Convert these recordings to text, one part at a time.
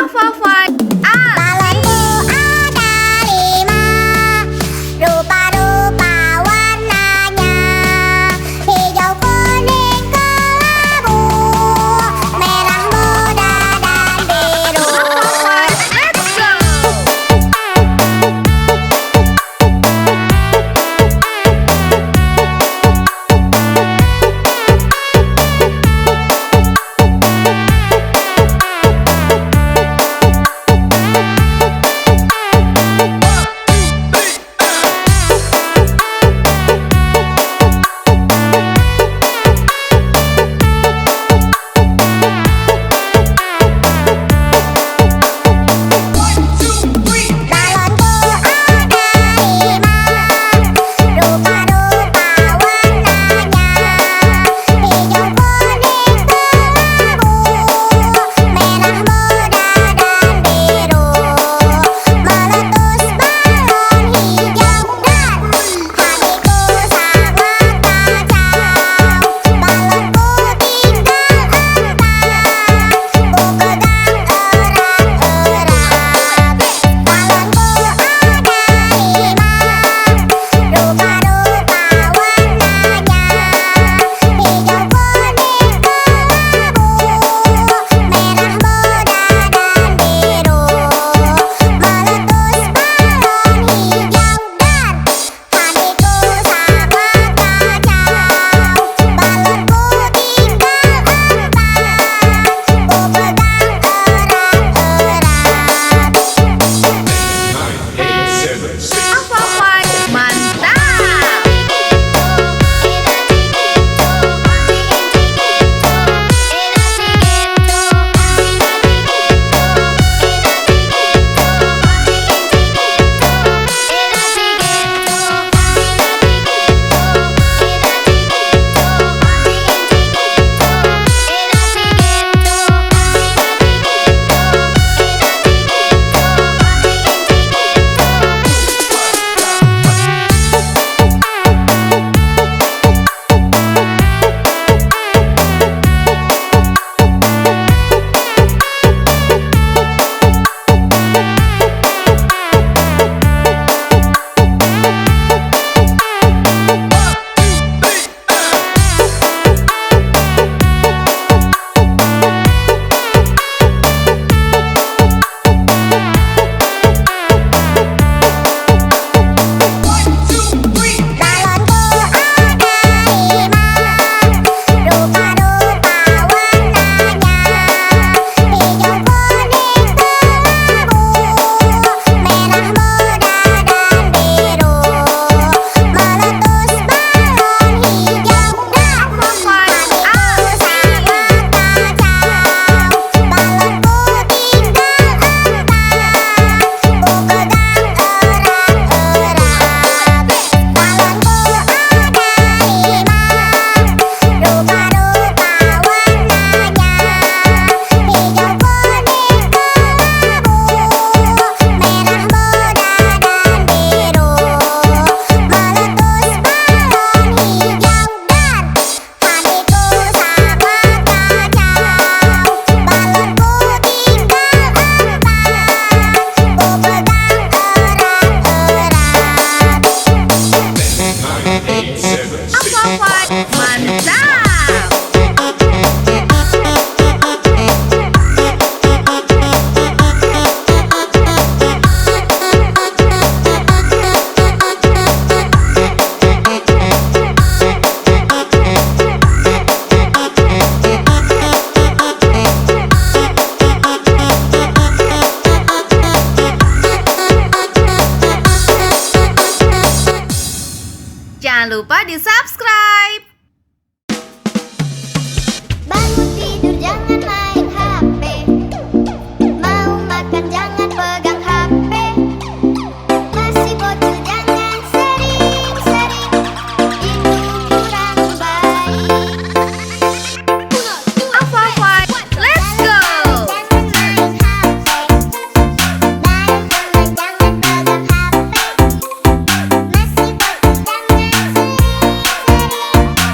Alpha Fight A. Balonku ada 5, rupa-rupa warnanya, hijau, kuning, kelabu, merah muda, dan biru. Alpha Fight, let's go! Balonku ada 5, rupa-rupa warnanya, hijau, kuning, kelabu, merah muda, dan biru. Meletus balon hijau dan hatiku sangat kacau. Balonku tinggal 4, ku pegang erat-erat. Balonku ada 5, rupa-rupa warnanya, hijau, kuning, kelabu, merah muda, dan biru. Meletus balon hijau dan hatiku sangat kacau. Balonku tinggal 4, ku pegang erat-erat. Alpha Fight, mantap! Balonku ada 5, rupa-rupa warnanya, hijau, kuning, kelabu, merah muda, dan biru. Meletus balon hijau dan hatiku sangat kacau. Balonku tinggal 4, ku pegang erat-erat. Balonku ada 5, rupa-rupa warnanya, hijau, kuning, kelabu, merah muda, dan biru. Meletus balon hijau dan hatiku sangat kacau. Balonku tinggal 4, ku pegang erat-erat. Alpha Fight, mantap! Jangan lupa di-subscribe! Bangun tidur jangan main HP, mau makan jangan pegang HP, masih bocil jangan sering-sering, itu kurang baik. Alpha Fight, let's go! Jangan main HP, baik jangan pegang HP, masih bocil jangan sering-sering, itu kurang baik.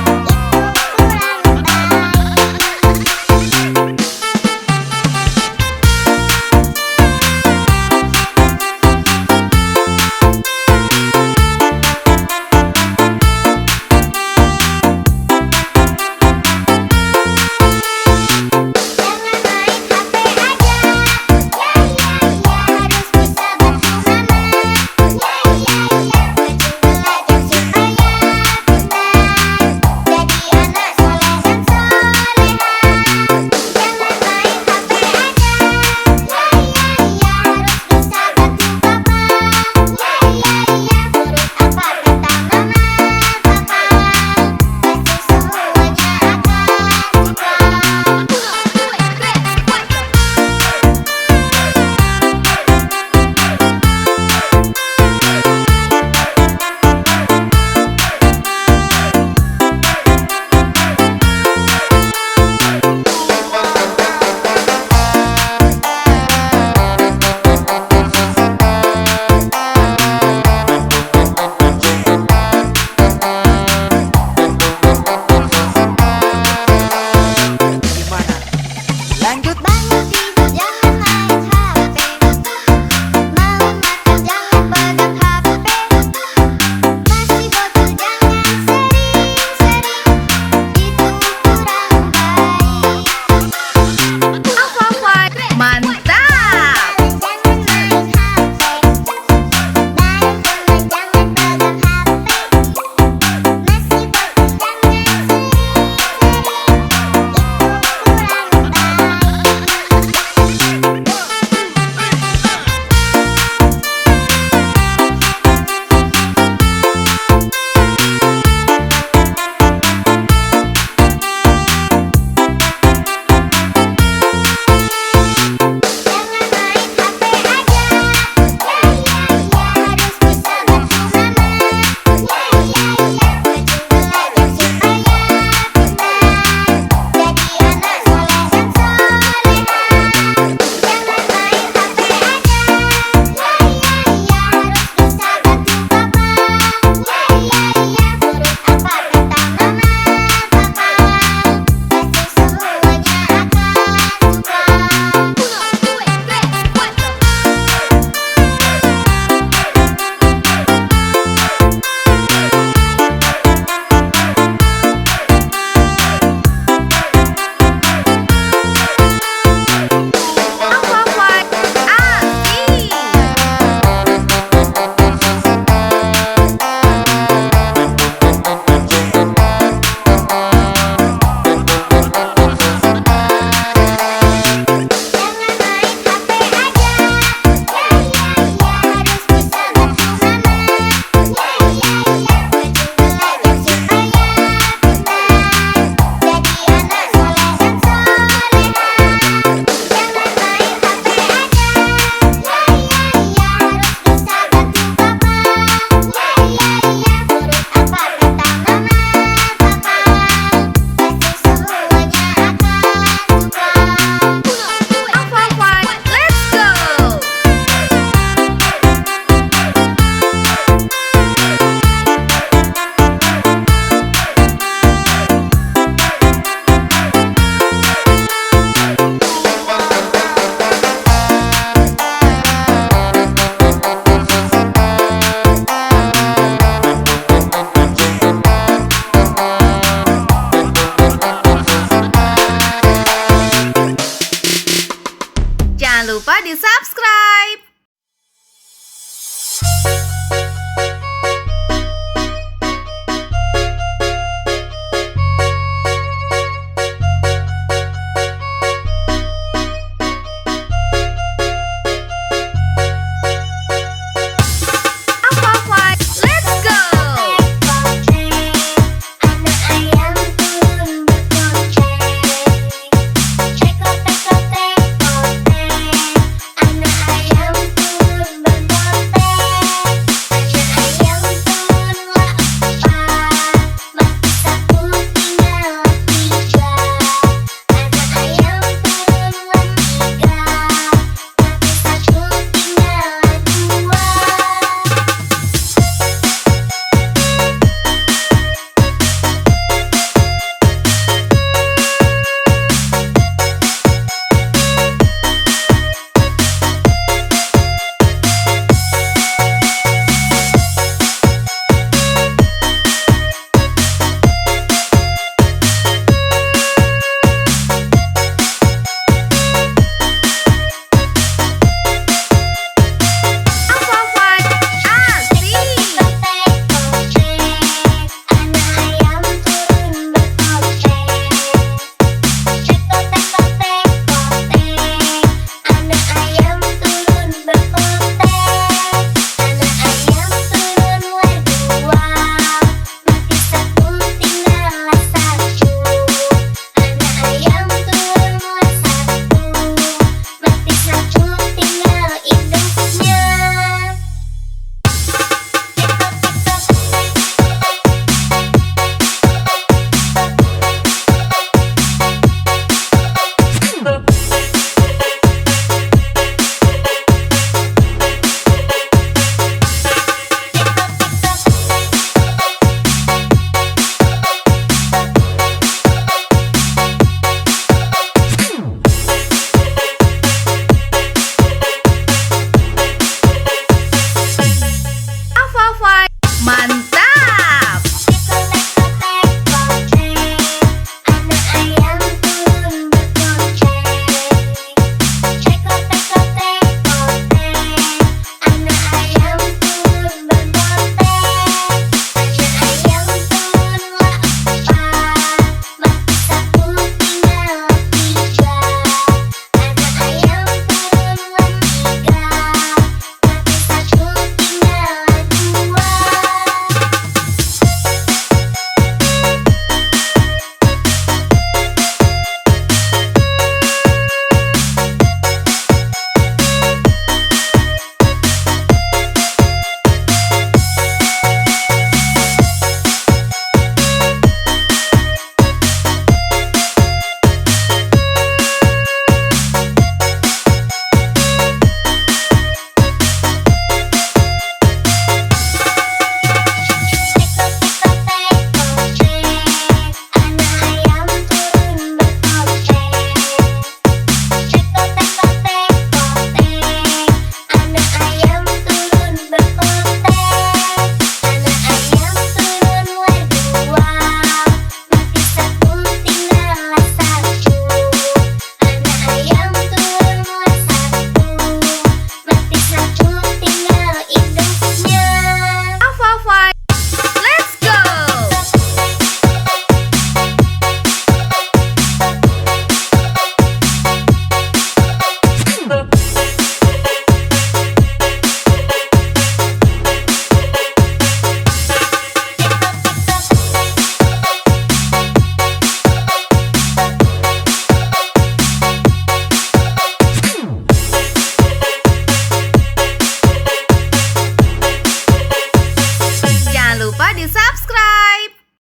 di-subscribe.